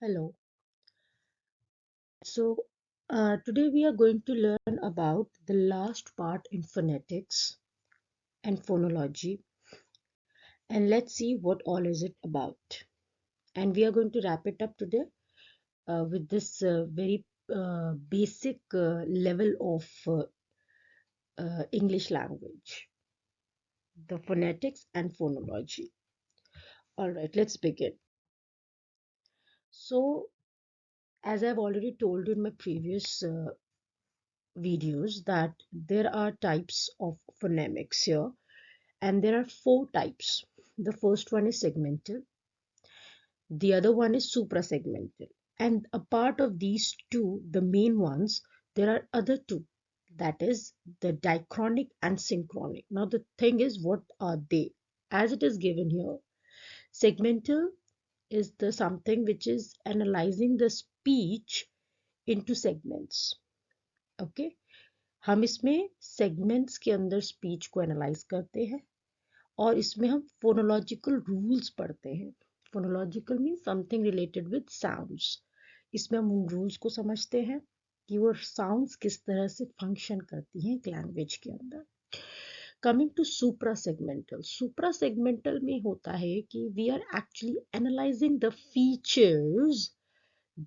Hello. So, today we are going to learn about the last part in phonetics and phonology, and let's see what all is it about. And we are going to wrap it up today with this very basic level of English language, the phonetics and phonology. All right, let's begin. So, as I've already told you in my previous videos, that there are types of phonemics here. And there are four types. The first one is segmental, the other one is supra-segmental. And a part of these two, the main ones, there are other two. That is the dichronic and synchronic. Now the thing is, what are they? As it is given here, segmental is the something which is analyzing the speech into segments. Okay, हम इसमें segments के अंदर speech को analyze करते हैं और इसमें हम फोनोलॉजिकल रूल्स पढ़ते हैं. Phonological mean something related with sounds. इसमें हम उन रूल्स को समझते हैं कि वो साउंड्स किस तरह से फंक्शन करती हैं एक लैंग्वेज के अंदर. Coming to supra segmental. Supra segmental में होता है कि we are actually analysing the features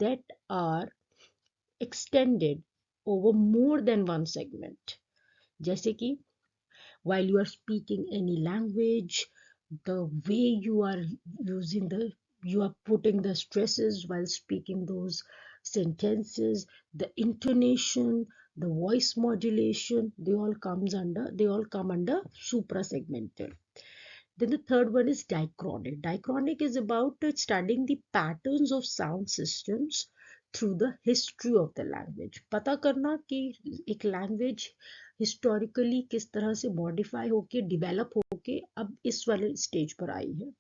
that are extended over more than one segment. जैसे कि while you are speaking any language, the way you are using you are putting the stresses while speaking those sentences, the intonation, the voice modulation, they all come under supra-segmental. Then the third one is dichronic. Dichronic is about studying the patterns of sound systems through the history of the language. पता करना कि एक language historically किस तरह से modify होके develop होके अब इस वाले stage पर आई है.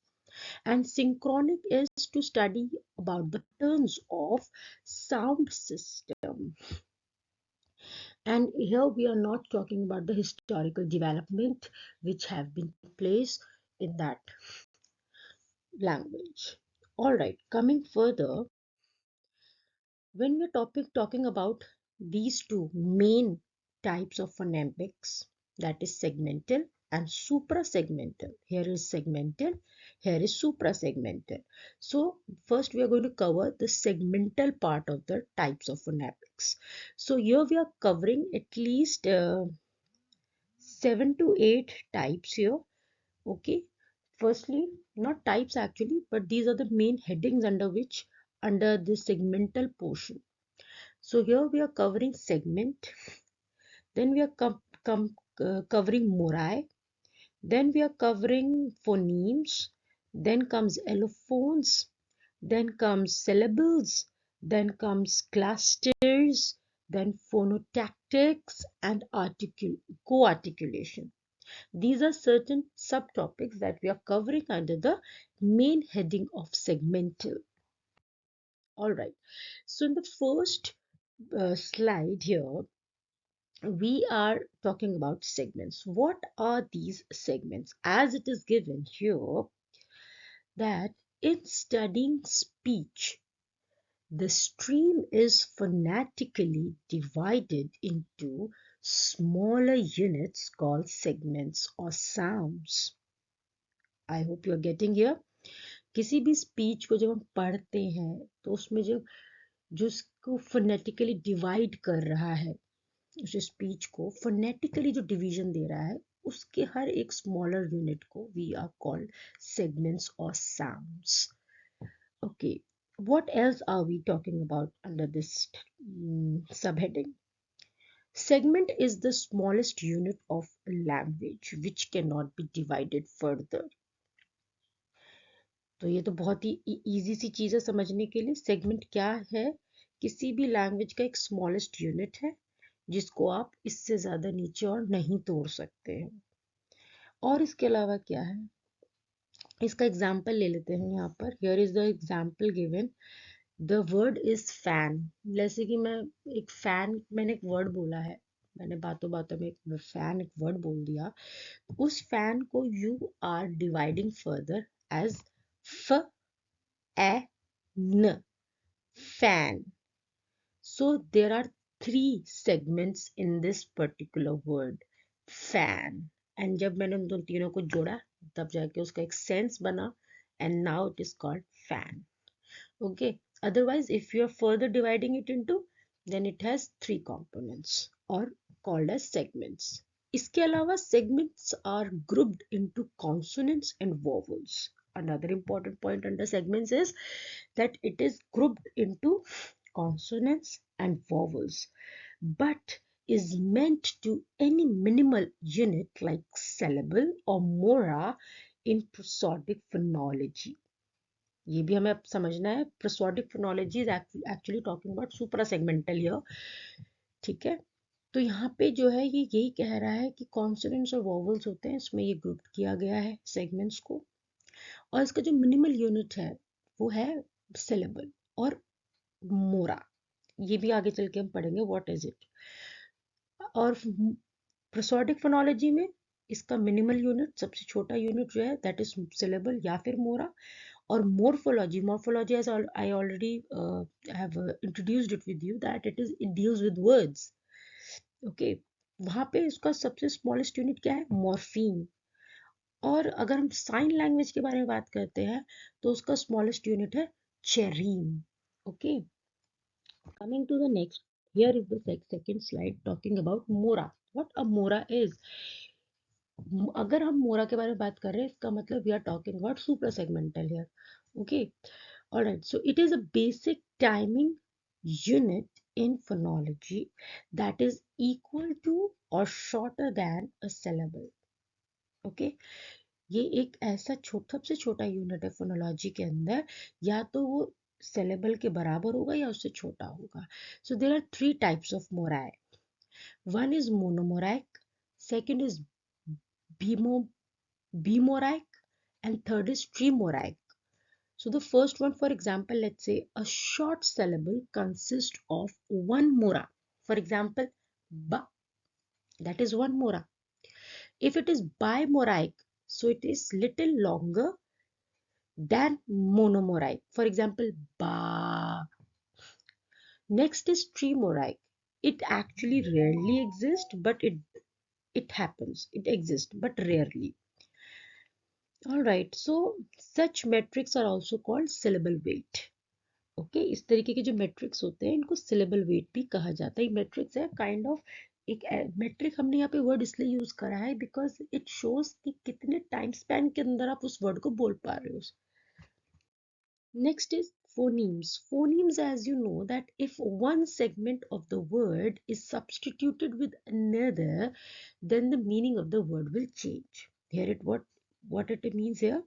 And synchronic is to study about the patterns of sound system. And here we are not talking about the historical development which have been place in that language. All right, coming further, when we're talking about these two main types of phonemics, that is segmental and supra-segmental. Here is segmental, here is supra-segmental. So first we are going to cover the segmental part of the types of phonemics. So here we are covering at least 7 to 8 types here. Okay, firstly, not types actually, but these are the main headings under this segmental portion. So here we are covering segment, then we are covering morae, then we are covering phonemes, then comes allophones, then comes syllables, then comes clusters, then phonotactics and co-articulation. These are certain subtopics that we are covering under the main heading of segmental. All right. So in the first slide here, we are talking about segments. What are these segments? As it is given here, that in studying speech, the stream is phonetically divided into smaller units called segments or sounds. I hope you are getting here. किसी भी speech को जब हम पढ़ते हैं तो उसमें जो उसको फोनेटिकली डिवाइड कर रहा है, उस स्पीच को फोनेटिकली जो डिवीजन दे रहा है, उसके हर एक स्मॉलर यूनिट को वी आर कॉल्ड सेगमेंट्स और sounds. Okay, what else are we talking about under this subheading? Segment is the smallest unit of language which cannot be divided further. तो ये तो बहुत ही इजी सी चीज़ है समझने के लिए. सेगमेंट क्या है? किसी भी लैंग्वेज का एक स्मॉलेस्ट यूनिट है जिसको आप इससे ज़्यादा नीचे और नहीं तोड़ सकते हैं. और इसके अलावा क्या है, इसका एग्जाम्पल ले लेते हैं. यहाँ पर here is the example given. The word is fan. जैसे कि मैंने एक वर्ड बोला है, मैंने बातों बातों में एक वर्ड बोल दिया. उस फैन को you are dividing further as f a न. fan. So there are three segments in this particular word, fan. And जब मैंने उन तीनों को जोड़ा तब जाके उसका एक sense बना, and now it is called fan. Okay. Otherwise, if you are further dividing it into, then it has three components or called as segments. इसके अलावा segments are grouped into consonants and vowels. Another important point under segments is that it is grouped into consonants and vowels, but is meant to any minimal unit like syllable or mora in prosodic phonology. ये भी हमें अब समझना है. Prosodic phonology is actually talking about supra-segmental here. ठीक है. तो यहाँ पे जो है ये यही कह रहा है कि कॉन्सोनेंट्स और वोवल्स होते हैं, इसमें ये ग्रुप किया गया है सेगमेंट्स को, और इसका जो मिनिमल यूनिट है वो है सिलेबल और मोरा. ये भी आगे चल के हम पढ़ेंगे व्हाट इज इट. और प्रोसोडिक फोनोलॉजी में इसका मिनिमल यूनिट, सबसे छोटा यूनिट जो है, दैट इज सिलेबल या फिर मोरा. और morphology as I already have introduced it with you, that it deals with words. Okay. वहाँ पे इसका सबसे स्मॉलेस्ट यूनिट क्या है, मॉर्फीम. और अगर हम साइन लैंग्वेज के बारे में बात करते हैं तो उसका स्मॉलेस्ट यूनिट है चेरीम. Okay. Coming to the next, here is the second slide talking about mora. What a mora is. अगर हम मोरा के बारे में बात कर रहे हैं, इसका मतलब we are talking about super segmental here. Okay. Alright. So it is a basic timing unit in phonology that is equal to or shorter than a syllable. Okay. ये एक ऐसा सबसे छोटा यूनिट है फोनोलॉजी के अंदर, या तो वो सिलेबल के बराबर होगा या उससे छोटा होगा. So there are three types of morae. One is monomoraic, second is bimoraic, and third is tremoraic. So the first one, for example, let's say a short syllable consists of one mora. For example, ba, that is one mora. If it is bimoraic, so it is little longer than monomoraic. For example, ba. Next is tremoraic. It actually rarely exists, but it happens. It exists, but rarely. Alright, so such metrics are also called syllable weight. Okay. इस तरीके के जो matrix होते हैं इनको syllable wait भी कहा जाता है. मेट्रिक्स है काइंड ऑफ एक मेट्रिक. हमने यहाँ पे वर्ड इसलिए यूज करा है बिकॉज इट शोज कि कितने टाइम स्पैन के अंदर आप उस वर्ड को बोल पा रहे हो. Next is phonemes. Phonemes, as you know, that if one segment of the word is substituted with another, then the meaning of the word will change. Here it what it means here.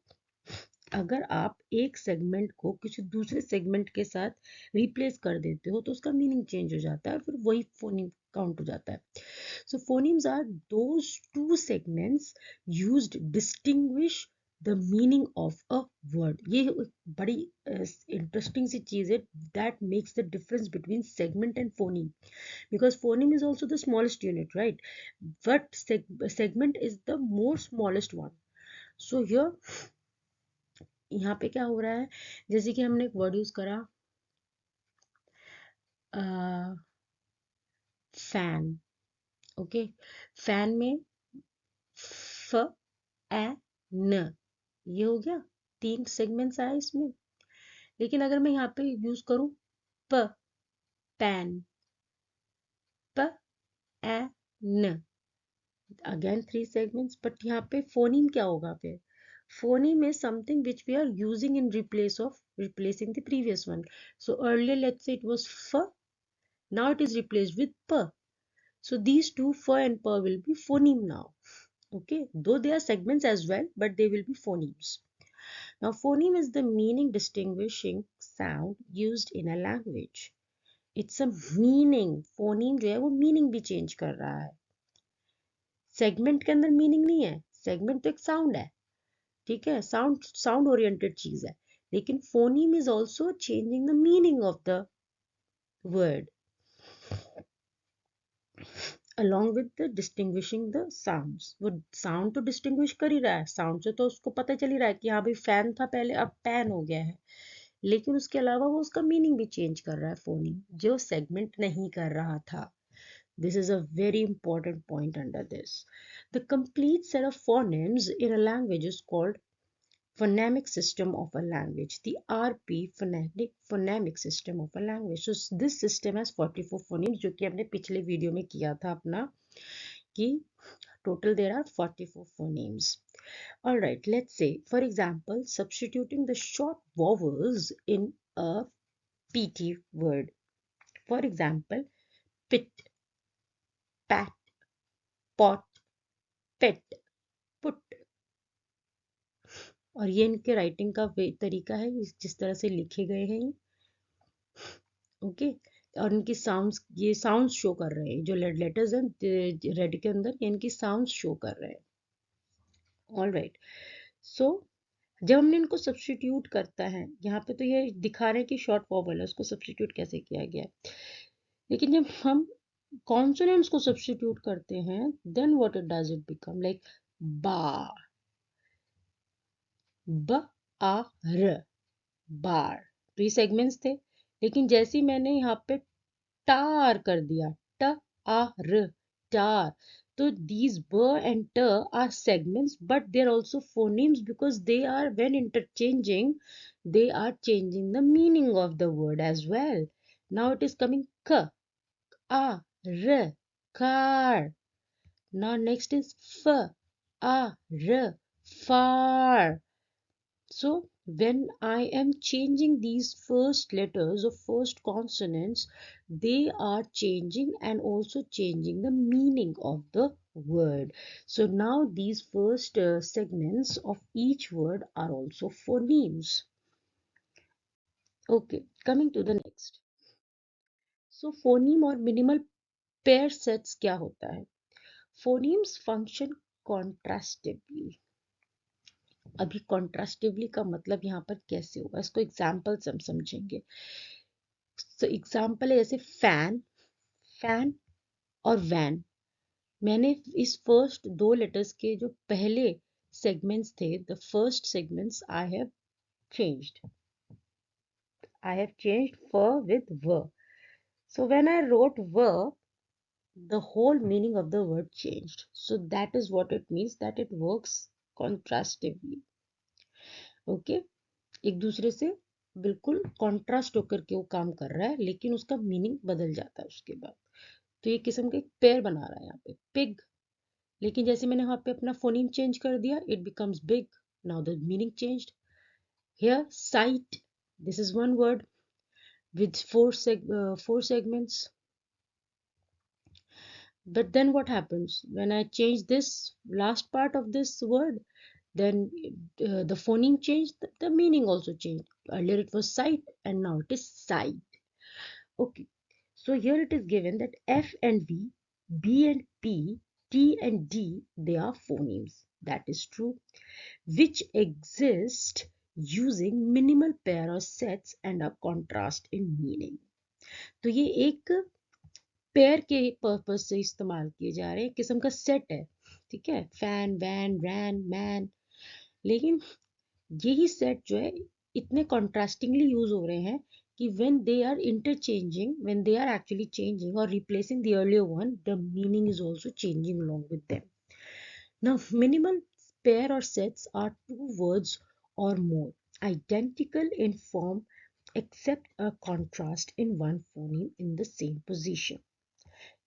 अगर आप एक segment को किसी दूसरे segment के साथ replace कर देते हो तो उसका मीनिंग चेंज हो जाता है, फिर वही फोनीम काउंट हो जाता है. So phonemes are those two segments used distinguish the meaning of a word. ये बड़ी इंटरेस्टिंग सी चीज है that makes the difference between segment and phoneme, because phoneme is also the smallest unit, right, but segment is the more smallest one. So here यहाँ पे क्या हो रहा है, जैसे कि हमने एक वर्ड यूज करा फैन. ओके. फैन में फ ए न, ये हो गया, तीन सेगमेंट्स आए इसमें. लेकिन अगर मैं यहाँ पे यूज करूं प, पैन, प ए न, अगेन थ्री सेगमेंट्स. बट यहाँ पे फोनीम क्या होगा फिर? Phoneme is something which we are using in replacing the previous one. So earlier, let's say it was f, now it is replaced with p. So these two, f and p, will be phoneme now. Okay, though they are segments as well, but they will be phonemes. Now phoneme is the meaning distinguishing sound used in a language. It's a meaning. phoneme जो है वो meaning भी change कर रहा है. segment के अंदर meaning नहीं है. segment तो एक sound है, ठीक है, साउंड ओरिएंटेड चीज है. लेकिन phoneme is also changing the meaning of the word along with the distinguishing the sounds. वो साउंड तो डिस्टिंग्विश कर ही रहा है, साउंड से तो उसको पता चल ही रहा है कि हाँ भाई फैन था पहले, अब पैन हो गया है. लेकिन उसके अलावा वो उसका मीनिंग भी चेंज कर रहा है फोनीम, जो सेगमेंट नहीं कर रहा था. This is a very important point under this. The complete set of phonemes in a language is called phonemic system of a language. The RP, phonemic system of a language. So this system has 44 phonemes, जो कि हमने पिछले video में किया था अपना, कि total there are 44 phonemes. All right, let's say, for example, substituting the short vowels in a PT word. For example, pit, pat, pot, pet, put. और ये इनके राइटिंग का तरीका है, जिस तरह से लिखे गए हैं ये. ओके. और इनकी साउंड्स, ये साउंड्स शो कर रहे हैं, जो लेटर्स हैं रेड के अंदर, ये इनकी साउंड्स शो कर रहे हैं. All right. सो जब हमने इनको सब्स्टिट्यूट करता है, यहाँ पे तो ये दिखा रहे हैं कि शॉर्ट वॉवल है, उसको सब्स्टिट्यूट कैसे किया गया है. लेकिन जब हम कॉन्सोनेंट्स को सब्स्टिट्यूट करते हैं, then what it does, it become like बा, ब आ र, बार. तो ये सेगमेंट्स थे, लेकिन जैसे ही मैंने यहाँ पे टार कर दिया, ट आ र, टार, तो these b and t are segments, but they are also phonemes, because they are, when interchanging, they are changing the meaning of the word as well. Now it is coming k, a, r, car. Now next is f, a, r, far. So when I am changing these first letters or first consonants, they are changing and also changing the meaning of the word. So now these first segments of each word are also phonemes. Okay, coming to the next. So phoneme और minimal pair sets क्या होता है? Phonemes function contrastively. अभी कॉन्ट्रास्टिवली का मतलब यहाँ पर कैसे होगा, इसको एग्जाम्पल से हम समझेंगे. तो एग्जाम्पल है जैसे फैन, फैन और वैन. मैंने इस फर्स्ट दो लेटर्स के जो पहले सेगमेंट्स थे, the first segments I have changed फ विद व. सो व्हेन आई रोट व, the whole meaning of the word changed. So that is what it means, that it works contrastively. Okay. एक दूसरे से बिल्कुल कॉन्ट्रास्ट होकर के वो काम कर रहा है, लेकिन उसका मीनिंग बदल जाता है उसके बाद. तो ये किस्म का एक पेयर बना रहा है यहाँ पे, पिग. लेकिन जैसे मैंने यहाँ पे अपना फोनीम चेंज कर दिया, it becomes big. Now the meaning changed. Here site, this is one word with four segments. But then what happens when I change this last part of this word? Then the phoneme changed, the meaning also changed. Earlier it was sight and now it is sight. Okay, so here it is given that F and V, B and P, T and D, they are phonemes. That is true, which exist using minimal pair or sets and a contrast in meaning. तो ये एक pair के purpose से इस्तेमाल किए जा रहे हैं, किस्म का सेट है. ठीक है, फैन, वैन, रैन, मैन. लेकिन यही सेट जो है इतने कॉन्ट्रास्टिंगली यूज हो रहे हैं कि when they are interchanging, when they are actually changing or replacing the earlier one, the meaning is also changing along with them. Now minimal pair or sets are two words or more identical in form except a contrast in one phoneme in the same position.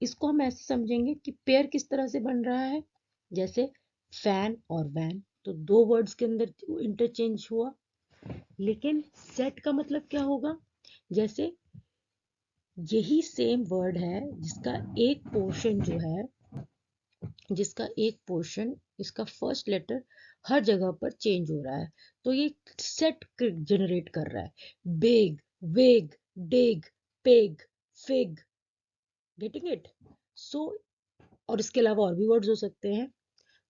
इसको हम ऐसे समझेंगे कि pair किस तरह से बन रहा है. जैसे फैन और वैन, तो दो वर्ड्स के अंदर इंटरचेंज हुआ. लेकिन सेट का मतलब क्या होगा? जैसे यही सेम वर्ड है जिसका एक पोर्शन जो है, जिसका एक पोर्शन, इसका फर्स्ट लेटर हर जगह पर चेंज हो रहा है, तो ये सेट जनरेट कर रहा है. Big, wig, dig, pig, fig. Getting it? So और इसके अलावा और भी वर्ड्स हो सकते हैं.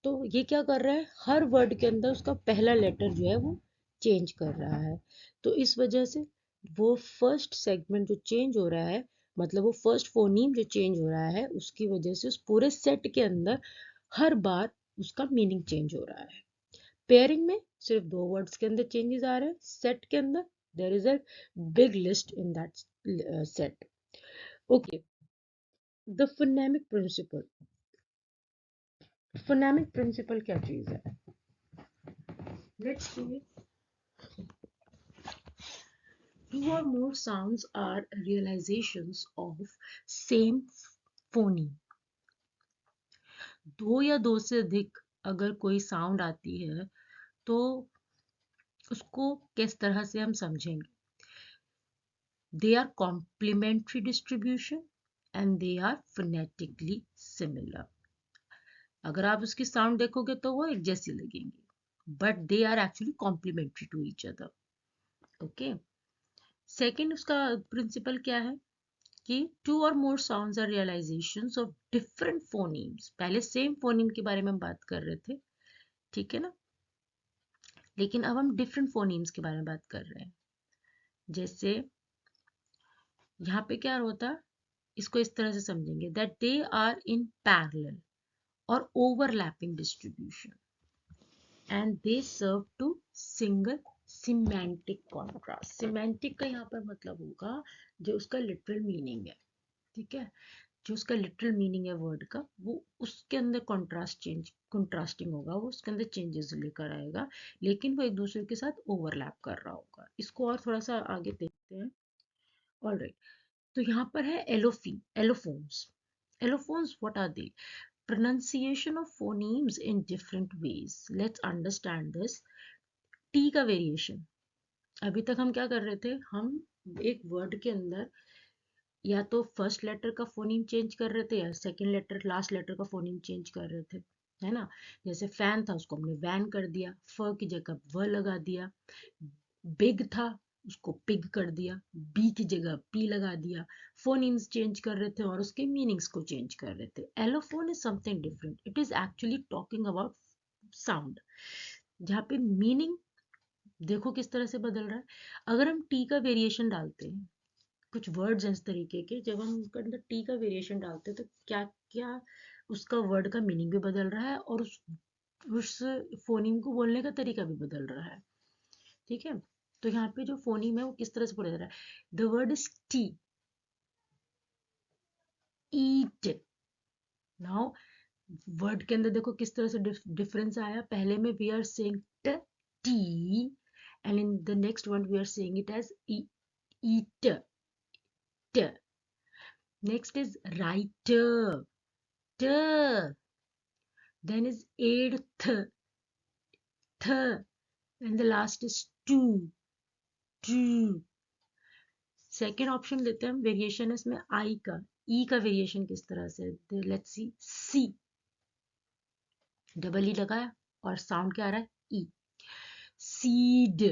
तो ये क्या कर रहा है, हर वर्ड के अंदर उसका पहला लेटर जो है वो चेंज कर रहा है. तो इस वजह से वो फर्स्ट सेगमेंट जो चेंज हो रहा है, मतलब वो फर्स्ट फोनीम जो चेंज हो रहा है, उसकी वजह से उस पूरे सेट के अंदर हर बार उसका मीनिंग चेंज हो रहा है. पेयरिंग में सिर्फ दो वर्ड्स के अंदर चेंजेस आ रहे हैं, सेट के अंदर There is a big list in that set. Okay, the phonemic principle क्या चीज है? Let's say two or more sounds are realizations of same phoneme. दो या दो से अधिक अगर कोई साउंड आती है तो उसको किस तरह से हम समझेंगे? They are complementary distribution and they are phonetically similar. अगर आप उसकी साउंड देखोगे तो वो एक जैसी लगेंगी, but they are actually complementary to each other. Okay. Second उसका प्रिंसिपल क्या है कि two or more sounds are realisations of different phonemes. पहले सेम फोनीम के बारे में हम बात कर रहे थे, ठीक है ना, लेकिन अब हम डिफरेंट फोनीम्स के बारे में बात कर रहे हैं. जैसे यहाँ पे क्या होता है, इसको इस तरह से समझेंगे that they are in parallel or overlapping distribution and they serve to single semantic contrast. Semantic का यहाँ पर मतलब होगा जो उसका लिटरल मीनिंग है, ठीक है, जो उसका लिटरल मीनिंग है वर्ड का, वो उसके अंदर कंट्रास्टिंग होगा, वो उसके अंदर चेंजेस लेकर आएगा, लेकिन वो एक दूसरे के साथ ओवरलैप कर रहा होगा. इसको और थोड़ा सा आगे देखते हैं. ऑलराइट, तो यहाँ पर है allophones. Allophones what are they? Pronunciation of phonemes in different ways. Let's understand this. T का वेरिएशन. अभी तक हम क्या कर रहे थे, हम एक वर्ड के अंदर या तो फर्स्ट लेटर का फोनीम चेंज कर रहे थे या सेकंड लेटर लास्ट लेटर का फोनीम चेंज कर रहे थे, है ना. जैसे फैन था उसको हमने वैन कर दिया, फ की जगह व लगा दिया. बिग था उसको पिग कर दिया, बी की जगह पी लगा दिया. फोनीम्स चेंज कर रहे थे और उसके मीनिंग्स को चेंज कर रहे थे. Allophone is something different. It is actually talking about sound, जहाँ पे मीनिंग देखो किस तरह से बदल रहा है. अगर हम टी का वेरिएशन डालते हैं, कुछ वर्ड्स हैं इस तरीके के, जब हम उनके अंदर टी का वेरिएशन डालते हैं तो क्या क्या उसका वर्ड का मीनिंग भी बदल रहा है और उस फोनीम को बोलने का तरीका भी बदल रहा है, ठीक है. तो यहाँ पे जो फोनीम है वो किस तरह से बोला जा रहा है? The word is T, eat. Now word के अंदर देखो किस तरह से डिफरेंस आया. पहले में we are saying T and in the next one we are saying it as eat. Next is writer, t. Then is eighth, th, and the last is two, two. Second option लेते हैं हम, variation है इसमें आई का. ई का variation किस तरह से? Let's see. C, double E लगाया और साउंड क्या आ रहा है? E. Seed,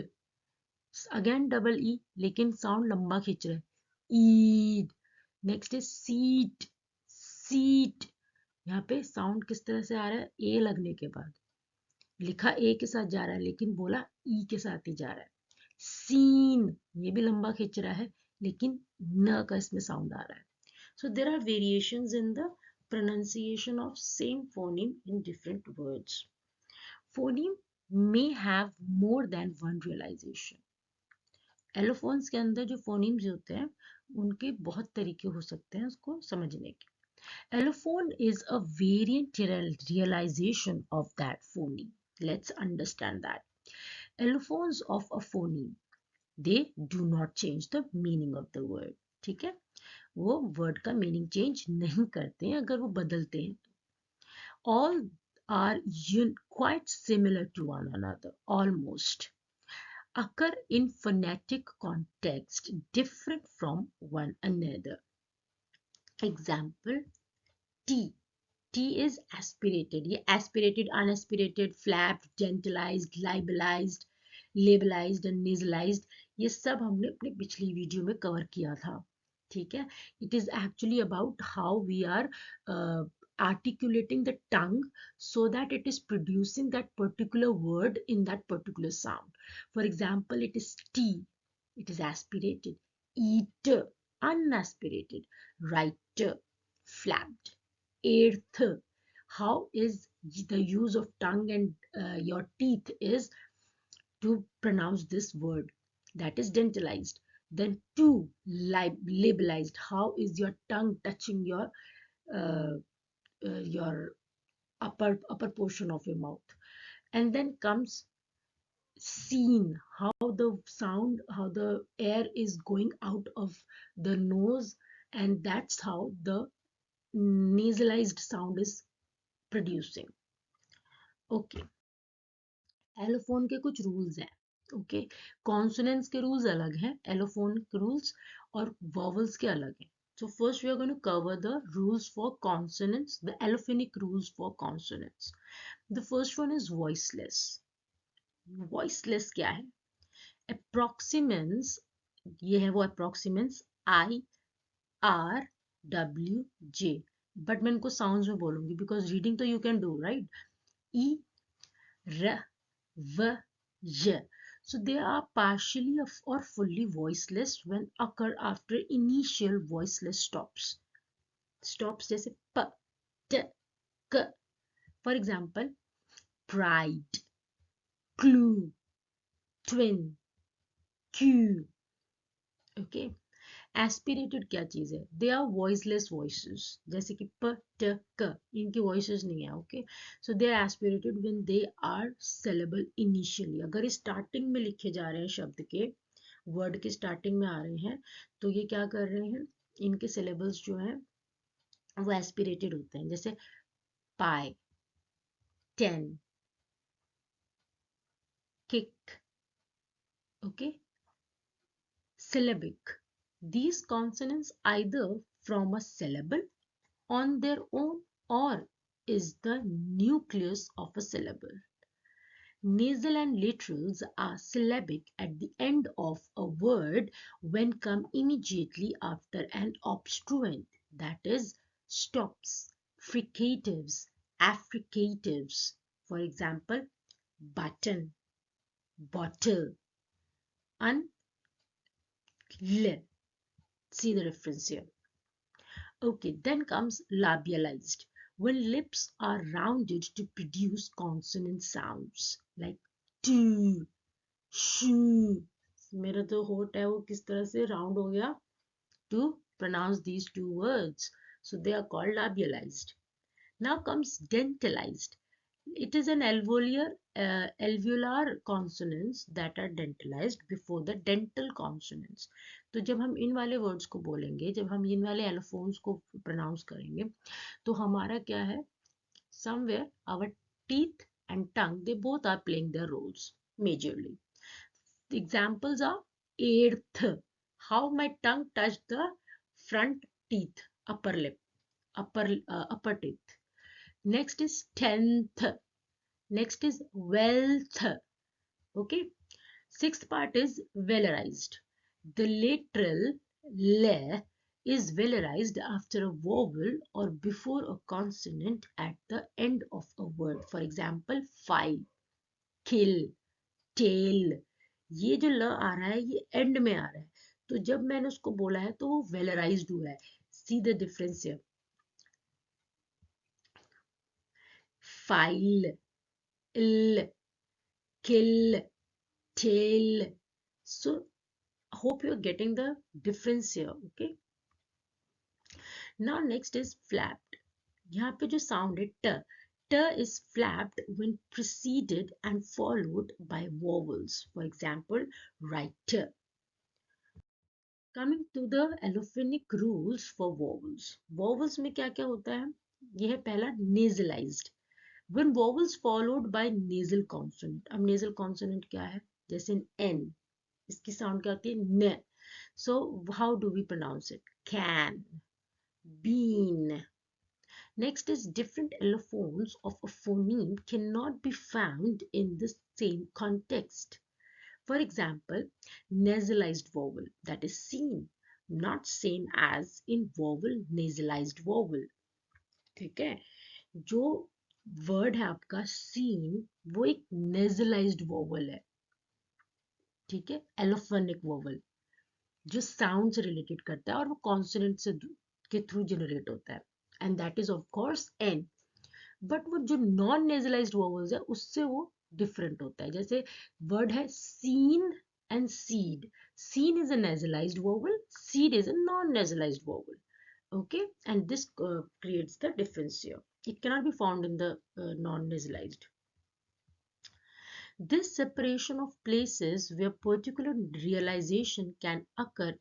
again double E लेकिन साउंड लंबा खींच रहा है. ईड. Next is seat, seat. यहाँ पे साउंड किस तरह से आ रहा है? ए लगने के बाद लिखा ए के साथ जा रहा है लेकिन बोला ई के साथ ही जा रहा है. सीन, ये भी लंबा खींच रहा है लेकिन न का इसमें साउंड आ रहा है. So there are variations in the pronunciation of same phoneme in different words. Phoneme may have more than one realization. Allophones के अंदर जो फोनीम्स होते हैं उनके बहुत तरीके हो सकते हैं उसको समझने के. Allophone is a variant realization of that phoneme. Let's understand that. Allophones of a phoneme, they do not change the meaning of the word. ठीक है, वो वर्ड का मीनिंग चेंज नहीं करते हैं अगर वो बदलते हैं तो. All are quite similar to one another, almost. Occur in phonetic context different from one another. Example, T. T is aspirated. ये aspirated, unaspirated, flapped, dentalized, labelized and nasalized, ये सब हमने अपने पिछली वीडियो में कवर किया था, ठीक है. It is actually about how we are articulating the tongue so that it is producing that particular word in that particular sound. For example, it is T. It is aspirated. Eat, unaspirated. Write, flapped. Eighth, how is the use of tongue and your teeth is to pronounce this word. that is dentalized. Then 2, labelized. How is your tongue touching uh, your upper portion of your mouth? And then comes seen, how the sound, how the air is going out of the nose, and that's how the nasalized sound is producing. Okay, allophone के कुछ rules हैं. Okay, consonants के rules अलग हैं, allophone के rules और vowels के अलग हैं. So first we are going to cover the rules for consonants, the allophonic rules for consonants. The first one is voiceless. Voiceless क्या है? Approximants, ये है वो approximants I R W J, but मैं इनको साउंड्स में बोलूंगी बिकॉज रीडिंग तो you can do right. E R V J. So they are partially or fully voiceless when occur after initial voiceless stops. Stops जैसे P, T, K. For example, pride, clue, twin, Q. Okay. Aspirated क्या चीज है? They are voiceless voices, जैसे कि प ट क, इनकी वॉइसेस नहीं है. Okay, so they are aspirated when they are syllable initially. अगर स्टार्टिंग में लिखे जा रहे हैं, शब्द के वर्ड के स्टार्टिंग में आ रहे हैं, तो ये क्या कर रहे हैं, इनके सिलेबल्स जो हैं वो एस्पिरेटेड होते हैं. जैसे पाई, 10, kick. Okay, syllabic. These consonants either from a syllable on their own or is the nucleus of a syllable. Nasal and literals are syllabic at the end of a word when come immediately after an obstruent, that is, stops, fricatives, affricatives. For example, button, bottle, unl. See the difference here. Okay, then comes labialized, when lips are rounded to produce consonant sounds like to, shoo. मेरा तो होठ है वो किस तरह से round हो गया to pronounce these two words. So they are called labialized. Now comes dentalized. It is an alveolar consonants that are dentalized before the dental consonants. तो जब हम इन वाले वर्ड्स को बोलेंगे, जब हम इन वाले एलोफोन्स को प्रोनाउंस करेंगे, तो हमारा क्या है, somewhere our teeth and tongue, they both are playing their roles majorly. The examples are eighth, how my tongue touched the front teeth, upper lip, upper teeth. Next is 10th. Next is wealth. Okay. Sixth part is velarized. The lateral le is velarized after a vowel or before a consonant at the end of a word. For example, file, kill, tail. ये जो ल आ रहा है ये and में आ रहा है, तो जब मैंने उसको बोला है तो वो वेलराइज्ड हुआ है. See the difference here. File, ill, kill, tail. So hope you're getting the difference here. Okay, now next is flapped. यहाँ पे जो sound है t, t is flapped when preceded and followed by vowels. For example, writer. Coming to the allophonic rules for vowels. Vowels में क्या क्या होता है? ये है पहला nasalized. When vowels followed by nasal consonant. अब nasal consonant क्या है? जैसे n, इसकी साउंड क्या होती है? न. So how do we pronounce it? Can, bean. Next is different allophones of a phoneme cannot be found in the same context. For example, nasalized vowel, that is seen, not same as in vowel nasalized vowel. ठीक है, जो word है आपका scene, वो एक नेजलाइज्ड vowel है. ठीक है, एलोफोनिक वोवल जो साउंड से रिलेटेड करता है और वो कॉन्सोनेंट से के थ्रू जनरेट होता है, and that is of course N. But वो जो नॉन नेजलाइज्ड वोवल्स है उससे वो डिफरेंट होता है. जैसे वर्ड है scene and seed. Seen is a nasalized vowel, seed is a non-nasalized vowel. Okay, and this creates the difference here. It cannot be found in the non-nasalized. This separation of places where particular realization can occur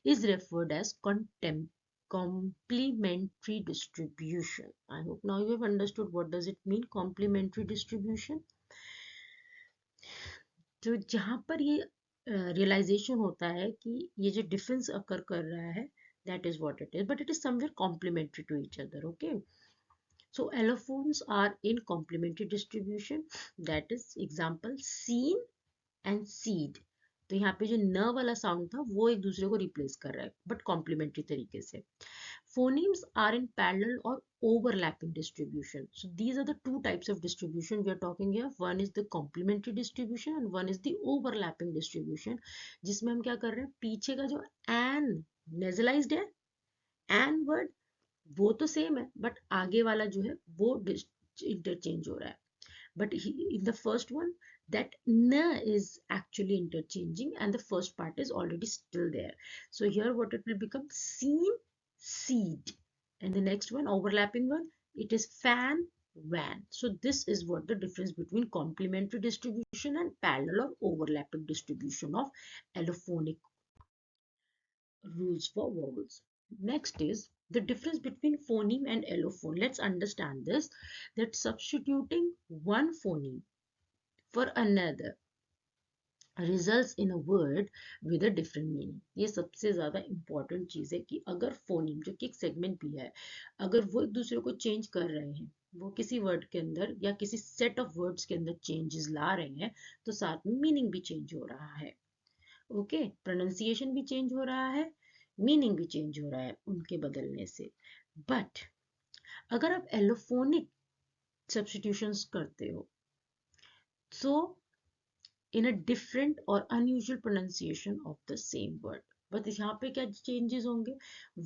is referred as complementary distribution. I hope now you have understood what does it mean, complementary distribution. तो जहाँ पर ये realisation होता है कि ये जो difference अकर कर रहा है, that is what it is, but it is somewhere complementary to each other. Okay, so allophones are in complementary distribution. That is example seen and seed. तो यहाँ पे जो न वाला साउंड था वो एक दूसरे को रिप्लेस कर रहा है बट कॉम्प्लीमेंट्री तरीके से. Phonemes are in parallel or overlapping distribution. So these are the two types of distribution we are talking here. One is the complementary distribution and one is the overlapping distribution. जिसमें हम क्या कर रहे हैं, पीछे का जो an nasalized है, an word वो तो सेम है बट आगे वाला जो है वो इंटरचेंज हो रहा है. But in the first one, that na is actually interchanging and the first part is already still there. So here what it will become, seen, seed. And the next one, overlapping one, it is fan, van. So this is what the difference between complementary distribution and parallel or overlapping distribution of allophonic rules for vowels. Next is the difference between phoneme and allophone. Let's understand this, that substituting one phoneme for another results in a word with a different meaning. ये सबसे ज़्यादा important चीज़ है कि अगर phoneme जो कि एक segment भी है, अगर वो एक दूसरे को change कर रहे हैं, वो किसी word के अंदर या किसी set of words के अंदर changes ला रहे हैं, तो साथ में meaning भी change हो रहा है. Okay, pronunciation भी change हो रहा है, meaning भी change हो रहा है उनके बदलने से. But अगर आप allophonic substitutions करते हो, so in a different or unusual pronunciation of the same word. But यहाँ पे क्या चेंजेस होंगे,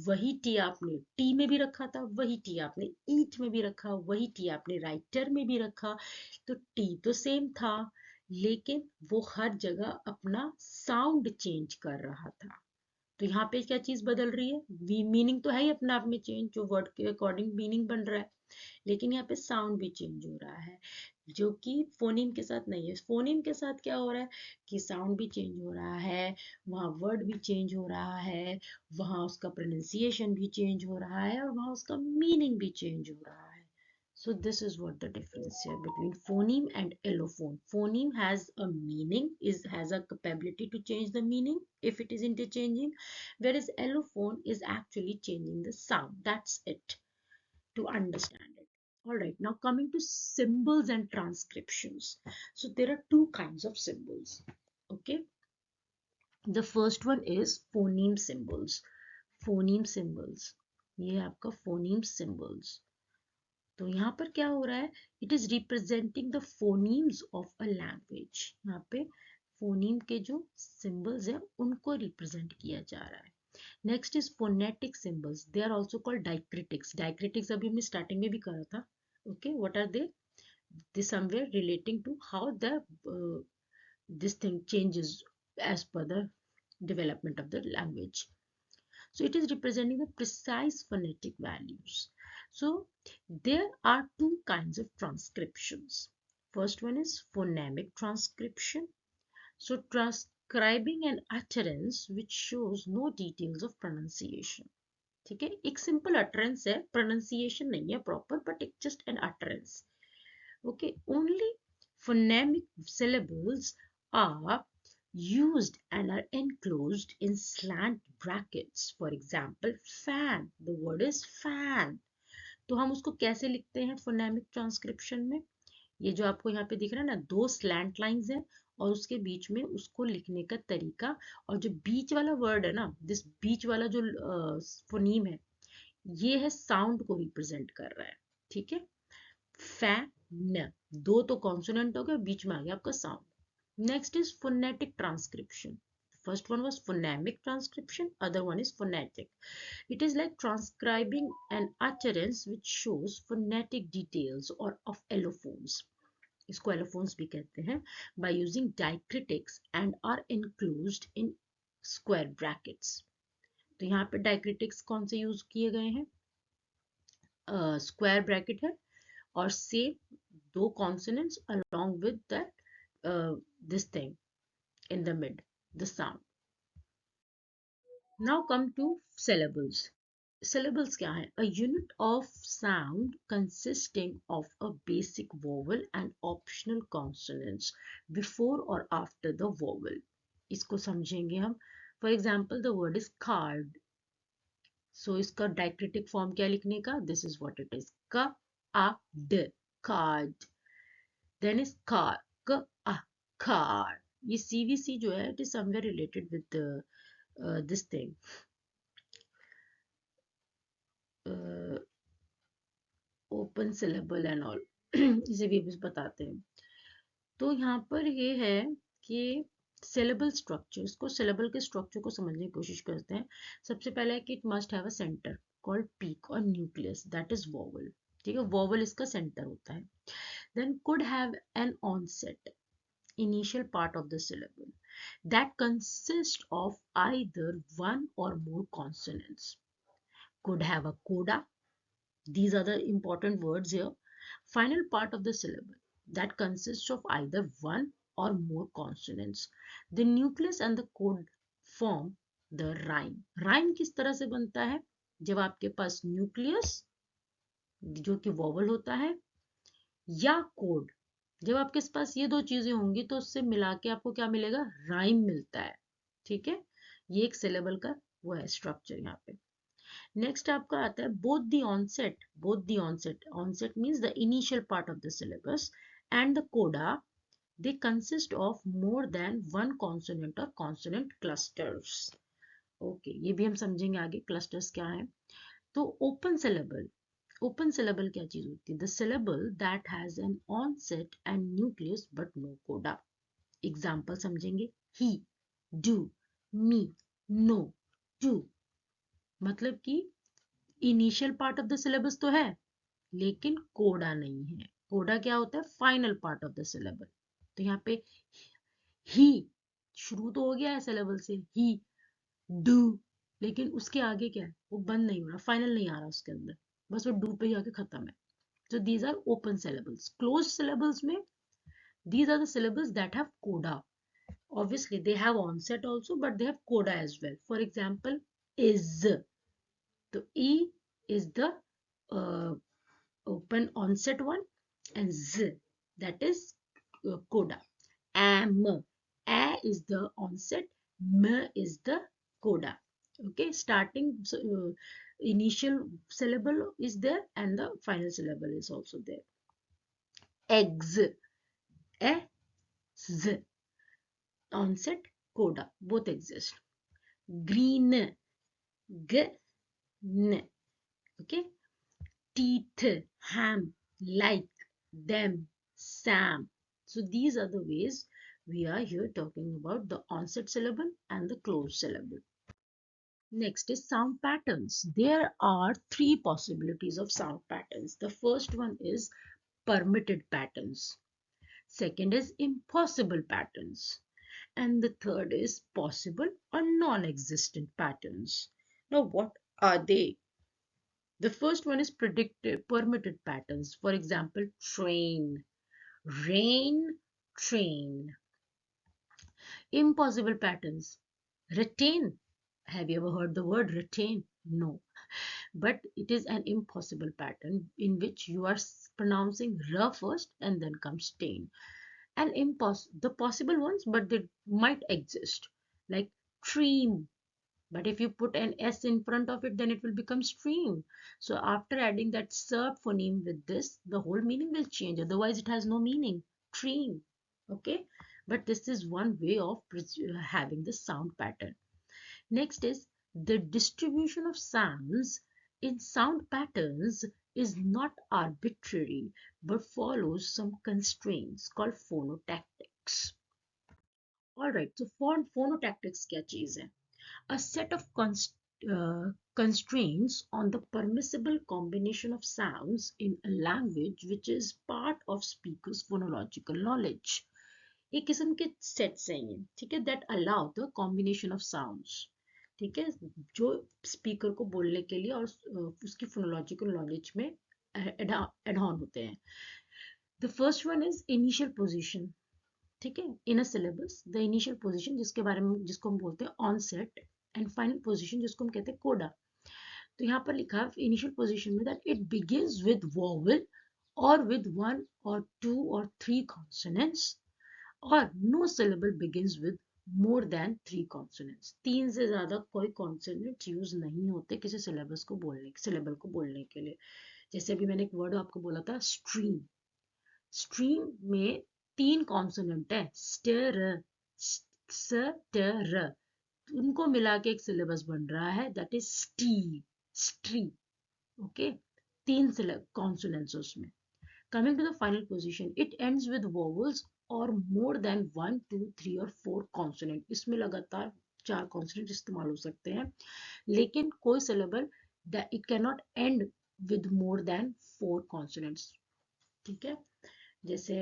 वही टी आपने टी में भी रखा था, वही टी आपने ईट में भी रखा, वही टी आपने राइटर में भी रखा, तो टी तो सेम था लेकिन वो हर जगह अपना साउंड चेंज कर रहा था. तो यहाँ पे क्या चीज बदल रही है, मीनिंग तो है ही अपने आप में चेंज, जो वर्ड के अकॉर्डिंग मीनिंग बन रहा है, लेकिन यहाँ पे साउंड भी चेंज हो रहा है जो कि फोनीम के साथ नहीं है. फोनीम के साथ क्या हो रहा है कि साउंड भी चेंज हो रहा है, वहाँ वर्ड भी चेंज हो रहा है, वहाँ उसका प्रोनाउंसिएशन भी चेंज हो रहा है और वहाँ उसका मीनिंग भी चेंज हो रहा है. So this is what the difference here between phoneme and allophone. Phoneme has a meaning, has a capability to change the meaning if it is interchanging, whereas allophone is actually changing the sound. That's it to understand it. All right, now coming to symbols and transcriptions. So there are two kinds of symbols. Okay, the first one is phoneme symbols. Phoneme symbols. ये आपका phoneme symbols. तो यहाँ पर क्या हो रहा है, it is representing the phonemes of a language. यहाँ पे फोनीम के जो सिंबल्स है उनको रिप्रेजेंट किया जा रहा है. Next is phonetic symbols. They are also called diacritics. Diacritics अभी हमने स्टार्टिंग में भी करा था. Okay, what are they? They somewhere relating to how the this thing changes as per the development of the language. So it is representing the precise phonetic values. So there are two kinds of transcriptions. First one is phonemic transcription. So transcribing an utterance which shows no details of pronunciation. ठीक है, एक simple utterance है, pronunciation नहीं है proper, but it's just an utterance. Okay, only phonemic syllables are used and are enclosed in slant brackets. For example, fan. The word is fan. तो हम उसको कैसे लिखते हैं फोनेमिक ट्रांसक्रिप्शन में? ये जो आपको यहाँ पे दिख रहा है ना, दो स्लैंट लाइंस है और उसके बीच में उसको लिखने का तरीका, और जो बीच वाला वर्ड है ना, दिस बीच वाला जो फोनीम है, ये है साउंड को रिप्रेजेंट कर रहा है. ठीक है, फैन, दो तो कॉन्सोनेंट हो गया, बीच में आ गया आपका sound. Next is phonetic transcription. First one was phonemic transcription, other one is phonetic. It is like transcribing an utterance which shows phonetic details or of allophones. इसको एलोफोन्स भी कहते हैं, by using diacritics and are enclosed in square brackets. तो यहाँ पे diacritics कौन से use किए गए हैं? स्क्वायर ब्रैकेट है और सेम दो consonants along with that this thing in the mid, the sound. Now come to syllables. Syllables क्या है? A unit of sound consisting of a basic vowel and optional consonants before or after the vowel. इसको समझेंगे हम. For example, the word is card. So इसका diacritic form क्या लिखने का? This is what it is. Ka, a, d. Card. Then is car. K, a, car. ये CVC जो है, it is somewhere related with this thing. Open syllable and all इसे भी बताते हैं. तो यहाँ पर ये है कि सिलेबल स्ट्रक्चर को, सिलेबल के स्ट्रक्चर को समझने की कोशिश करते हैं. सबसे पहले है कि it must have a centre called peak or nucleus, that is vowel. ठीक है, वोवल इसका सेंटर होता है. Then could have an onset, initial part of the syllable, that consists of either one or more consonants. Could have a coda. These are the important words here. Final part of the syllable that consists of either one or more consonants. The nucleus and the code form the rhyme. Rhyme किस तरह से बनता है? जब आपके पास nucleus जो कि vowel होता है या कोड, जब आपके पास ये दो चीजें होंगी तो उससे मिला के आपको क्या मिलेगा? राइम मिलता है. ठीक है, ये एक सिलेबल का वो है स्ट्रक्चर यहाँ पे. नेक्स्ट आपका आता है both the onset. Both the onset, onset means the initial part of the syllabus, and the coda, they consist of more than one consonant or consonant clusters. Okay, ये भी हम समझेंगे आगे क्लस्टर्स क्या है. तो ओपन सिलेबल, ओपन सिलेबल क्या चीज होती है? The syllable that has an onset and nucleus but no coda. Example समझेंगे. He, do, me, no, two. मतलब कि initial part of the syllabus तो है लेकिन कोडा नहीं है. कोडा क्या होता है? Final part of the syllable. तो यहाँ पे ही शुरू तो हो गया है सिलेबल से, ही, डू, लेकिन उसके आगे क्या है? वो बंद नहीं हो रहा, फाइनल नहीं आ रहा उसके अंदर, बस वो डू पे ही आके खत्म है. So these are open syllables. Closed syllables में these are the syllables that have coda. Obviously they have onset also, but they have coda as well. For example, is. So e is the uh, open onset one, and z, that is coda. Am, a is the onset, m is the coda. Okay, starting initial syllable is there and the final syllable is also there. Eggs, e, z, onset, coda, both exist. Green, g, n. Okay, teeth, ham, like, them, sam. So these are the ways we are here talking about the onset syllable and the closed syllable. Next is sound patterns. There are three possibilities of sound patterns. The first one is permitted patterns. Second is impossible patterns. And the third is possible or non-existent patterns. Now, what are they? The first one is predicted, permitted patterns. For example, train, rain, train. Impossible patterns, retain. Have you ever heard the word retain? No. But it is an impossible pattern in which you are pronouncing r first and then comes tain. And the possible ones, but they might exist, like stream. But if you put an s in front of it, then it will become stream. So after adding that serb phoneme with this, the whole meaning will change. Otherwise, it has no meaning. Stream. Okay. But this is one way of having the sound pattern. Next is the distribution of sounds in sound patterns is not arbitrary but follows some constraints called phonotactics. Alright, so phonotactics क्या चीज है? A set of constraints on the permissible combination of sounds in a language which is part of speaker's phonological knowledge. एक किस्म के sets हैं ये, ठीक है, that allow the combination of sounds, ठीक है, जो स्पीकर को बोलने के लिए और उसकी फोनोलॉजिकल नॉलेज में एडॉन होते हैं. The first one is initial position, ठीक है, इन अ सिलेबस द इनिशियल पोजीशन जिसके बारे में जिसको हम बोलते हैं ऑनसेट, एंड फाइनल पोजीशन जिसको हम कहते हैं कोडा. तो यहाँ पर लिखा है इनिशियल पोजीशन में that it begins with vowel or with one or two or three consonants, और no syllable begins with more than three consonants. तीन से ज्यादा कोई कॉन्सोनेंट यूज नहीं होते किसी सिलेबल को बोलने के लिए. जैसे अभी मैंने एक वर्ड आपको बोला था स्ट्रीम. स्ट्रीम में तीन कॉन्सोनेंट है, स्टर, स्टर, उनको मिला के एक सिलेबस बन रहा है दैट इज स्टी, स्ट्री. ओके, तीन कॉन्सोनेंट्स उसमें. Coming to the final position, it ends with vowels or more than 1, 2, 3 और 4 consonant. इसमें लगातार 4 consonant इस्तेमाल हो सकते हैं, लेकिन कोई syllable that it cannot end with more than 4 consonants. ठीक है, जैसे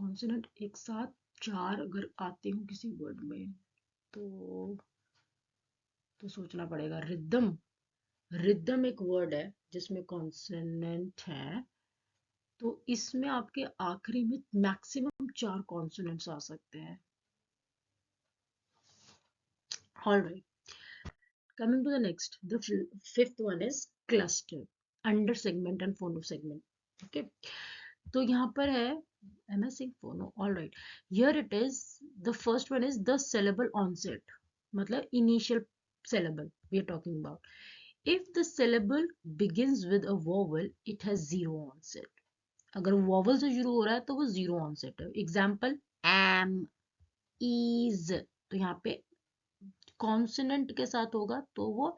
consonant एक साथ 4 अगर आते हो किसी वर्ड में तो सोचना पड़ेगा. रिदम, रिदम एक वर्ड है जिसमें कॉन्सोनेंट है, तो इसमें आपके आखिरी में मैक्सिमम 4 कॉन्सोनेंट्स आ सकते हैं. Alright, coming to the next, the fifth one is cluster, under segment and phono segment. Okay, तो यहाँ पर है am I saying phono? All right, here it is. The first one is the syllable onset, मतलब initial syllable we are talking about. If the syllable begins with a vowel, it has zero onset. अगर vowel से शुरू हो रहा है तो वो zero onset है. एग्जाम्पल एम, इज, तो यहाँ पे कॉन्सोनेंट के साथ होगा तो वो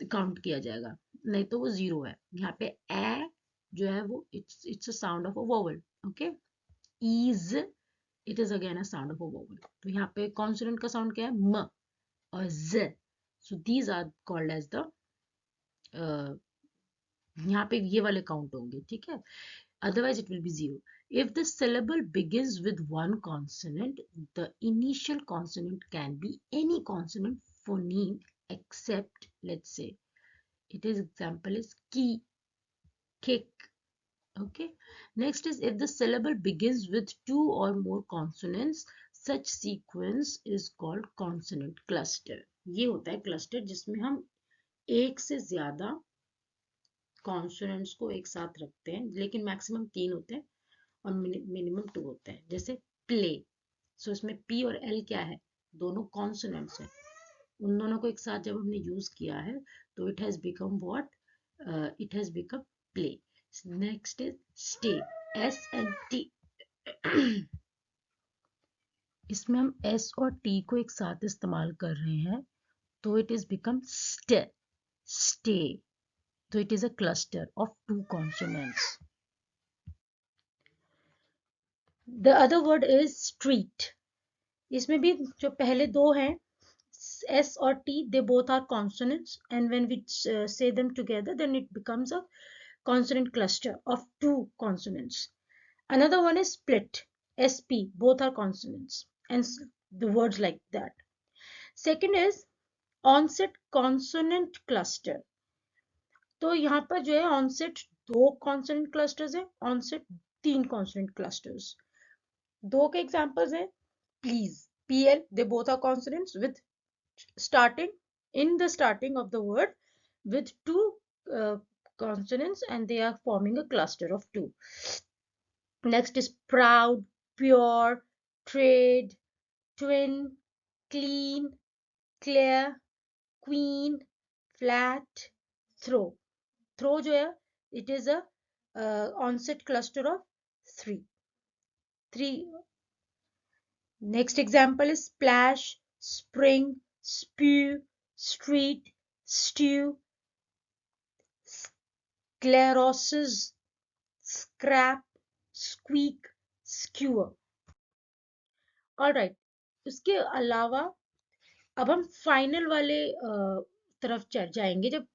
काउंट किया जाएगा, नहीं तो वो जीरो है. यहाँ पे ए जो है वो it's a sound of a vowel. Okay, is, it is again a sound of a vowel. तो यहाँ पे कॉन्सोनेंट का साउंड क्या है, म और ज. So these are called as the, यहाँ पे ये वाले काउंट होंगे, ठीक है. Otherwise it will be zero. If the syllable begins with one consonant, the initial consonant can be any consonant phoneme except, let's say, it is example is ki, kick. Okay. Next is if the syllable begins with two or more consonants, such sequence is called consonant cluster. ये होता है cluster जिसमें हम एक से ज्यादा consonants को एक साथ रखते हैं, लेकिन मैक्सिमम 3 होते हैं और मिनिमम 2 होते हैं. जैसे प्ले, सो इसमें पी और एल क्या है, दोनों कॉन्सोनेंट्स हैं. उन दोनों को एक साथ जब हमने यूज किया है तो it has become what, it has become play. Next is stay, S and T. इसमें हम एस और टी को एक साथ इस्तेमाल कर रहे हैं तो it is become stay, stay. So it is a cluster of two consonants. The other word is street. इसमें भी जो पहले दो हैं S और T, they both are consonants, and when we say them together, then it becomes a consonant cluster of two consonants. Another one is split, SP, both are consonants, and the words like that. Second is onset consonant cluster. तो यहाँ पर जो है onset 2 consonant clusters है, onset 3 consonant clusters. दो के examples हैं please, PL, they both are consonants with starting in the starting of the word with two consonants, and they are forming a cluster of 2. Next is proud, pure, trade, twin, clean, clear, queen, flat, throw. Throw जो है it is a onset cluster of 3. Next example is splash, spring, spew, street, stew, sclerosis, scrap, squeak, skewer. Alright, इसके अलावा अब हम final वाले तरफ चढ़ जाएंगे, जब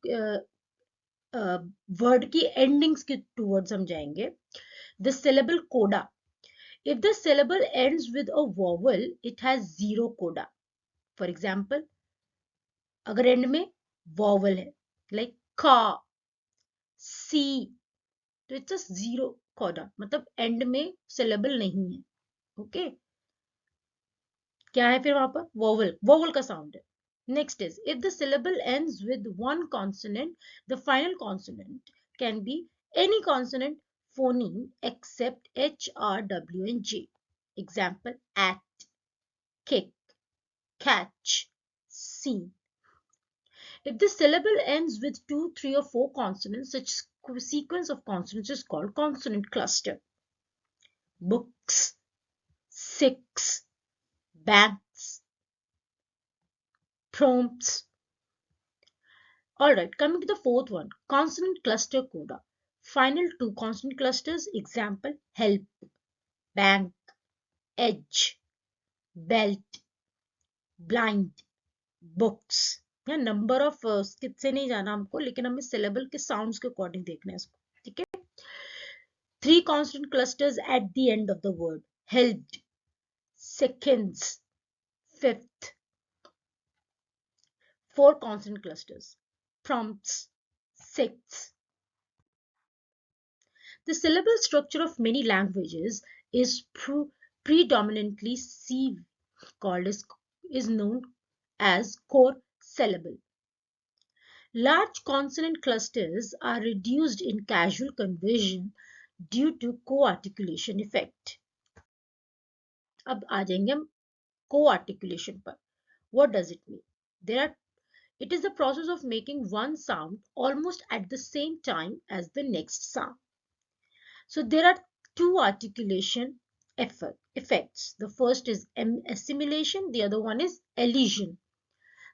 वर्ड की एंडिंग्स के टूवर्ड्स हम जाएंगे. The syllable coda. If the syllable ends with a vowel, it has zero coda. For example, अगर एंड में vowel है, like ka, si, तो इट्स अ जीरो coda, मतलब एंड में syllable नहीं है. ओके, क्या है फिर वहां पर? vowel, vowel का साउंड है. Next is, if the syllable ends with one consonant, the final consonant can be any consonant phoneme except H, R, W, and J. Example, at, kick, catch, scene. If the syllable ends with 2, 3, or 4 consonants, such sequence of consonants is called consonant cluster. Books, six, banks, prompts. Alright, coming to the fourth one, consonant cluster coda. Final two consonant clusters, example, help, bank, edge, belt, blind, books. या number of skip से नहीं जाना हमको, लेकिन हमें syllable के sounds के according देखना है इसको. ठीक है. Three consonant clusters at the end of the word, helped, seconds, fifth. Four consonant clusters, prompts, sixths. The syllable structure of many languages is predominantly C, called as, is known as core syllable. Large consonant clusters are reduced in casual conversion due to co-articulation effect. अब आ जाएंगे हम co-articulation पर. What does it mean? It is the process of making one sound almost at the same time as the next sound. So there are two articulation effects. The first is assimilation, the other one is elision.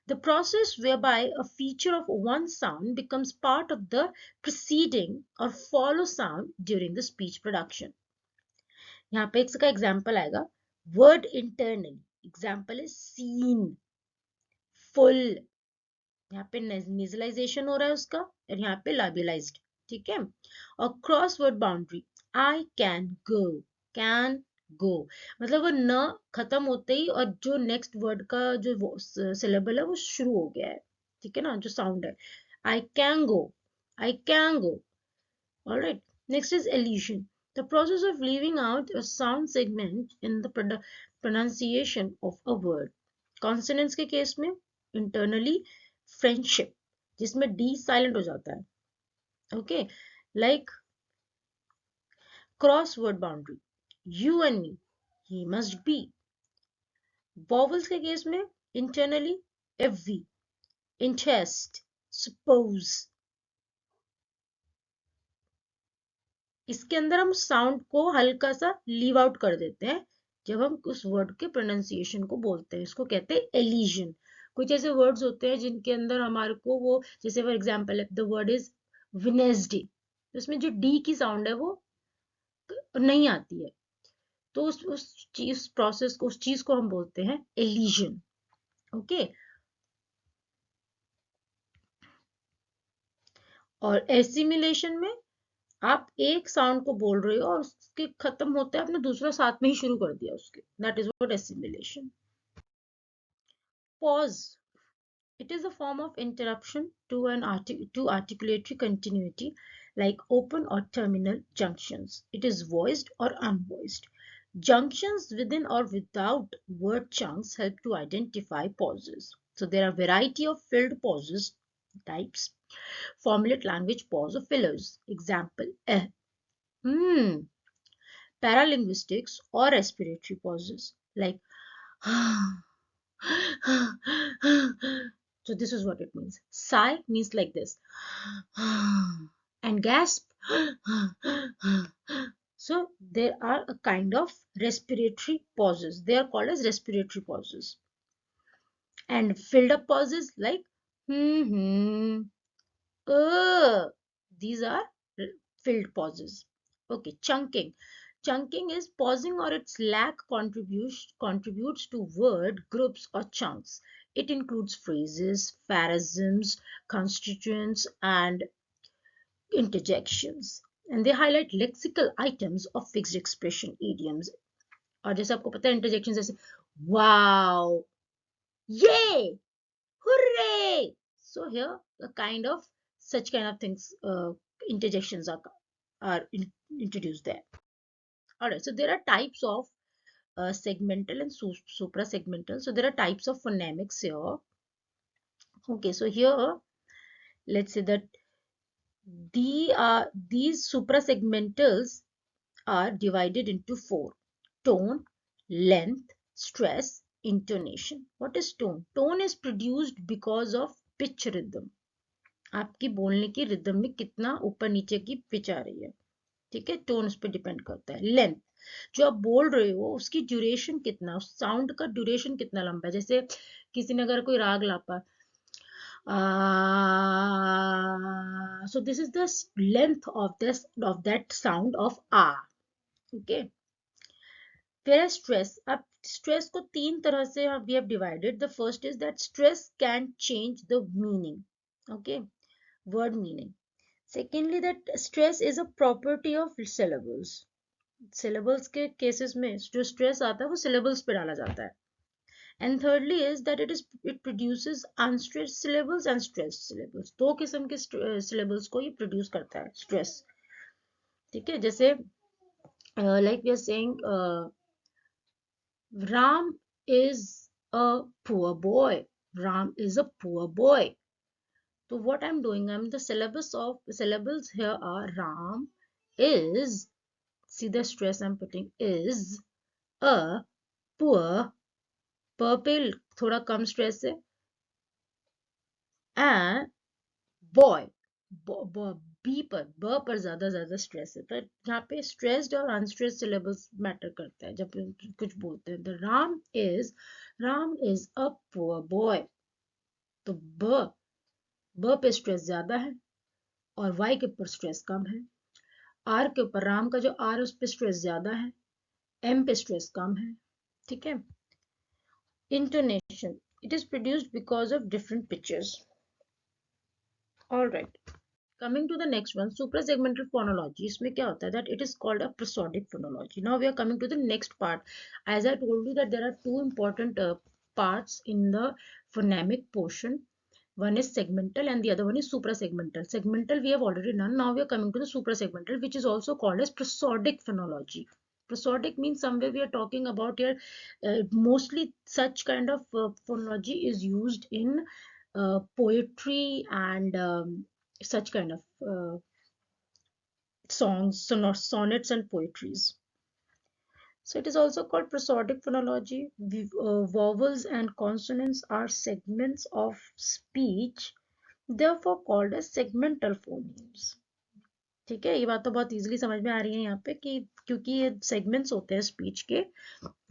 The process whereby a feature of one sound becomes part of the preceding or follow sound during the speech production. यहाँ पे इसका example आएगा, word internally. Example is seen, full. यहाँ पे नेजलाइजेशन हो रहा है उसका, और यहाँ पे लाबिलाइज्ड. ठीक है. और cross word boundary, I can go, मतलब वो न खत्म होते ही और जो नेक्स्ट वर्ड का जो सिलेबल है वो शुरू हो गया है. ठीक है ना, जो साउंड है, I can go, I can go. Alright. Next is elision, the process of leaving out a sound segment in the pronunciation of a word. Consonants के केस में internally friendship, जिसमें डी साइलेंट हो जाता है. Okay, like cross word boundary, you and me, he must be. Vowels के case में internally every, interest, suppose. इसके अंदर हम साउंड को हल्का सा लीव आउट कर देते हैं जब हम उस वर्ड के प्रोनाउंसिएशन को बोलते हैं. इसको कहते हैं एलिजन. कुछ ऐसे वर्ड्स होते हैं जिनके अंदर हमारे को वो, जैसे for example the word is Wednesday, उसमें जो डी की साउंड है वो नहीं आती है, तो उस चीज प्रोसेस को, उस चीज को हम बोलते हैं एलिजन. ओके. और एसिमिलेशन में आप एक साउंड को बोल रहे हो और उसके खत्म होते हैं आपने दूसरा साथ में ही शुरू कर दिया उसके, that is what assimilation. Pause, it is a form of interruption to articulatory continuity, like open or terminal junctions. It is voiced or unvoiced. Junctions within or without word chunks help to identify pauses. So there are variety of filled pauses types. Formulate language pause or fillers. Example, paralinguistics or respiratory pauses like so this is what it means. Sigh means like this. And gasp. So there are a kind of respiratory pauses. They are called as respiratory pauses. And filled up pauses like these are filled pauses. Okay, chunking. Chunking is pausing or its lack contributes to word groups or chunks. It includes phrases, phrasms, constituents, and interjections. And they highlight lexical items of fixed expression idioms. और जैसे आपको पता है interjections जैसे wow, yay, hooray. So here a kind of such kind of things, interjections are introduced there. All right, so there are types of segmental and supra-segmental. So there are types of phonemics here. Okay, so here let's say that these supra-segmentals are divided into four: tone, length, stress, intonation. What is tone? Tone is produced because of pitch rhythm. आपकी बोलने की rhythm में कितना ऊपर नीचे की pitch आ रही है, ठीक है, टोन उस पर डिपेंड करता है. लेंथ, जो आप बोल रहे हो उसकी ड्यूरेशन कितना, उस साउंड का ड्यूरेशन कितना लंबा है. जैसे किसी ने अगर कोई राग लापा, so this is the length of that sound of a. Okay. Whereas stress, अब stress को तीन तरह से we have divided. The first is that stress can change the meaning. Okay, word meaning. Secondly, that stress is a property of syllables. Syllables के cases में जो stress आता है वो syllables पे डाला जाता है. And thirdly is that it produces unstressed syllables and stressed syllables. दो किस्म के syllables को ये produce करता है stress. ठीक है, जैसे like we are saying Ram is a poor boy. Ram is a poor boy. So what I'm doing, I'm the syllables here are Ram is, see the stress I'm putting, is a poor, per पे थोड़ा कम stress है, and boy, B पर ज्यादा stress है. तो यहाँ पे stressed और अनस्ट्रेस्ड सिलेबस मैटर करता है जब कुछ बोलते हैं. The Ram is a poor boy. तो ब पे स्ट्रेस ज्यादा है और वाई के ऊपर स्ट्रेस कम है. आर के ऊपर, राम का जो आर उस पर स्ट्रेस ज्यादा है, एम पे स्ट्रेस कम है. ठीक है. Intonation, it is produced because of different pitches. All right, coming to the next one, supra-segmental phonology. इसमें क्या होता है that it is called a prosodic phonology. Now we are coming to the next part. As I told you that there are two important parts in the phonemic portion. One is segmental and the other one is supra-segmental. Segmental we have already done. Now we are coming to the supra-segmental, which is also called as prosodic phonology. Prosodic means somewhere we are talking about here, mostly such kind of phonology is used in poetry and such kind of songs, sonnets and poetries. So it is also called prosodic phonology. Vowels and consonants are segments of speech, therefore called as segmental phonemes. ठीक है, ये बात तो बहुत easily समझ में आ रही है यहाँ पे कि क्योंकि ये सेगमेंट्स होते हैं स्पीच के,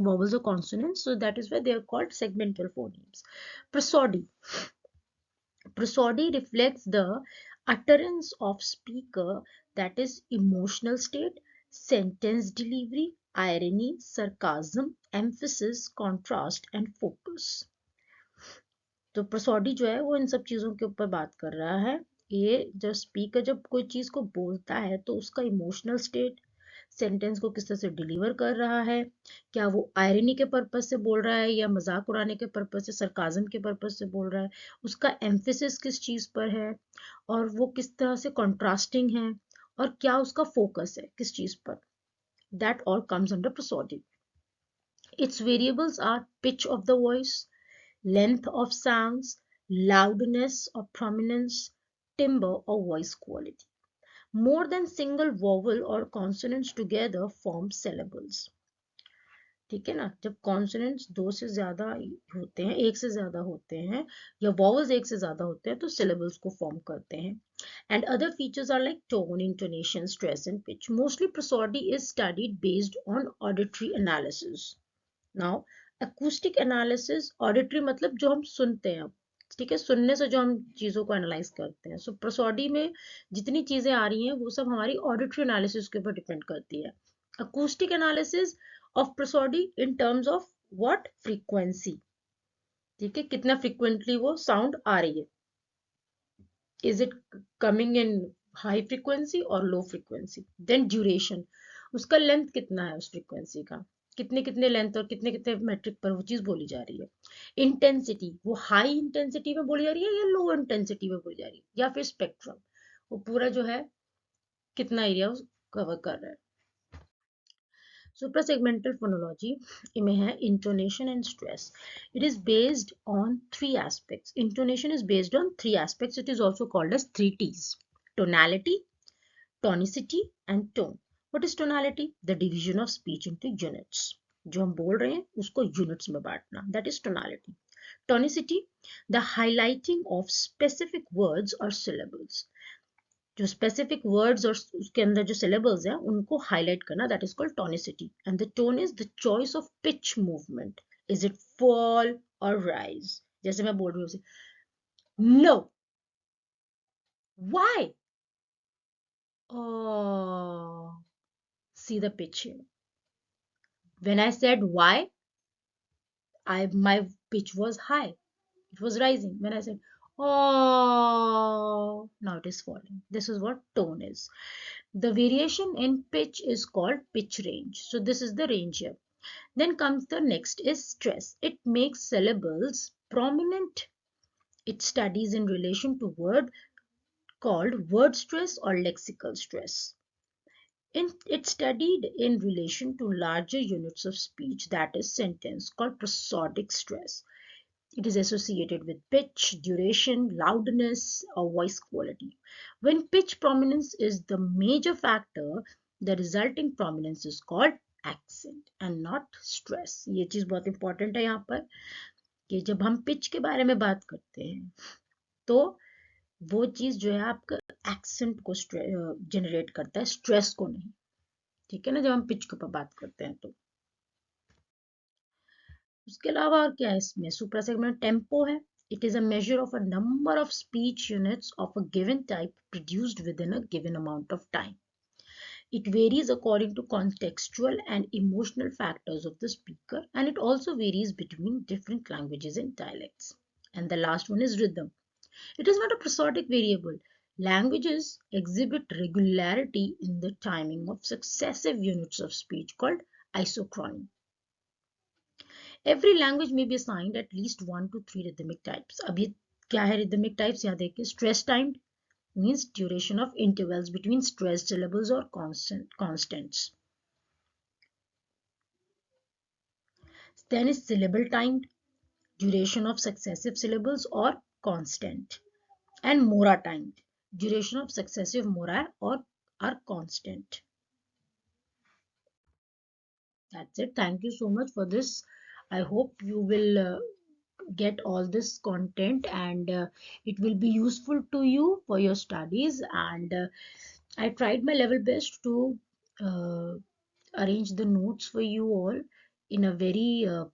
vowels और consonants, so that is why they are called segmental phonemes. Prosody. Prosody reflects the utterance of speaker, that is emotional state, sentence delivery, irony, sarcasm, emphasis, contrast and focus. तो prosody जो है वो इन सब चीजों के ऊपर बात कर रहा है. ये जब स्पीकर जब कोई चीज को बोलता है तो उसका इमोशनल स्टेट, सेंटेंस को किस तरह से डिलीवर कर रहा है, क्या वो आयरनी के पर्पज से बोल रहा है या मजाक उड़ाने के पर्पज से, सरकाजम के पर्पज से बोल रहा है, उसका एम्फेसिस किस चीज पर है और वो किस तरह से कॉन्ट्रास्टिंग है और क्या उसका फोकस है किस चीज पर. That all comes under prosody. Its variables are pitch of the voice, length of sounds, loudness or prominence, timbre or voice quality. More than single vowel or consonants together form syllables. ठीक है ना, जब consonants दो से ज्यादा होते हैं, एक से ज्यादा होते हैं या वॉवल्स एक से ज्यादा होते हैं तो सिलेबल्स को फॉर्म करते हैं. And other features are like tone, intonation, stress and pitch. Mostly prosody is studied based on auditory analysis. Now acoustic analysis, auditory मतलब जो हम सुनते हैं, ठीक है, सुनने से जो हम चीजों को एनालाइज करते हैं. सो prosody में जितनी चीजें आ रही हैं वो सब हमारी ऑडिटरी एनालिसिस के ऊपर डिपेंड करती है. acoustic analysis of prosody in terms of what frequency. ठीक है, कितना फ्रिक्वेंटली वो साउंड आ रही है, is it coming in high frequency और लो फ्रीक्वेंसी. देन ड्यूरेशन, उसका लेंथ कितना है उस फ्रीक्वेंसी का, कितने कितने लेंथ और कितने कितने मेट्रिक पर वो चीज बोली जा रही है. इंटेंसिटी, वो हाई इंटेंसिटी में बोली जा रही है या लो इंटेंसिटी में बोली जा रही है, या फिर स्पेक्ट्रम, वो पूरा जो है कितना एरिया कवर कर रहा है. Supra-segmental phonology में है intonation and stress. It is based on three aspects. Intonation is based on three aspects. It is also called as three T's. Tonality, tonicity and tone. What is tonality? The division of speech into units. जो हम बोल रहे हैं उसको units में बांटना. That is tonality. Tonicity, the highlighting of specific words or syllables. जो specific words और उसके अंदर जो सिलेबल्स हैं उनको हाईलाइट करना, that is called tonicity. And the tone is the choice of pitch movement. Is it fall or rise, जैसे मैं बोल रही हूँ no, why, see the pitch here. When I said why, I my pitch was high, it was rising. When I said oh, now it is falling. This is what tone is. The variation in pitch is called pitch range. So this is the range here. Then comes the next is stress. It makes syllables prominent. It studies in relation to word called word stress or lexical stress. It studied in relation to larger units of speech, that is sentence, called prosodic stress. It is associated with pitch, duration, loudness, or voice quality. When pitch prominence is the major factor, the resulting prominence is called accent and not stress. ये चीज बहुत important है यहाँ पर कि जब हम pitch के बारे में बात करते हैं तो वो चीज जो है आपका एक्सेंट को जनरेट करता है, स्ट्रेस को नहीं. ठीक है ना, जब हम पिच के ऊपर बात करते हैं तो. उसके अलावा और क्या है इसमें, सुप्रा सेगमेंट टेम्पो है. It is a measure of a number of speech units of a given type produced within a given amount of time. It varies according to contextual and emotional factors of the speaker, and it also varies between different languages and dialects. And the last one is rhythm. It is not a prosodic variable. Languages exhibit regularity in the timing of successive units of speech called isochrony. Every language may be assigned at least 1 to 3 rhythmic types. अब ये क्या है rhythmic types, यहाँ देखिए. Stress timed means duration of intervals between stressed syllables or constants. Then is syllable timed, duration of successive syllables or constant. And mora timed, duration of successive mora or are constant. That's it. Thank you so much for this. I hope you will get all this content and it will be useful to you for your studies. And I tried my level best to uh, arrange the notes for you all in a very uh,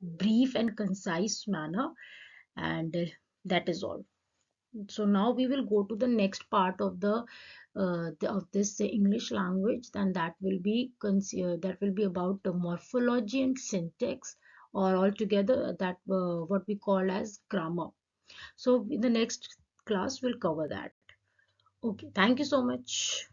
brief and concise manner. And that is all. So now we will go to the next part of of this English language. Then that will be about the morphology and syntax, or altogether that what we call as grammar. So in the next class we'll cover that. Okay, thank you so much.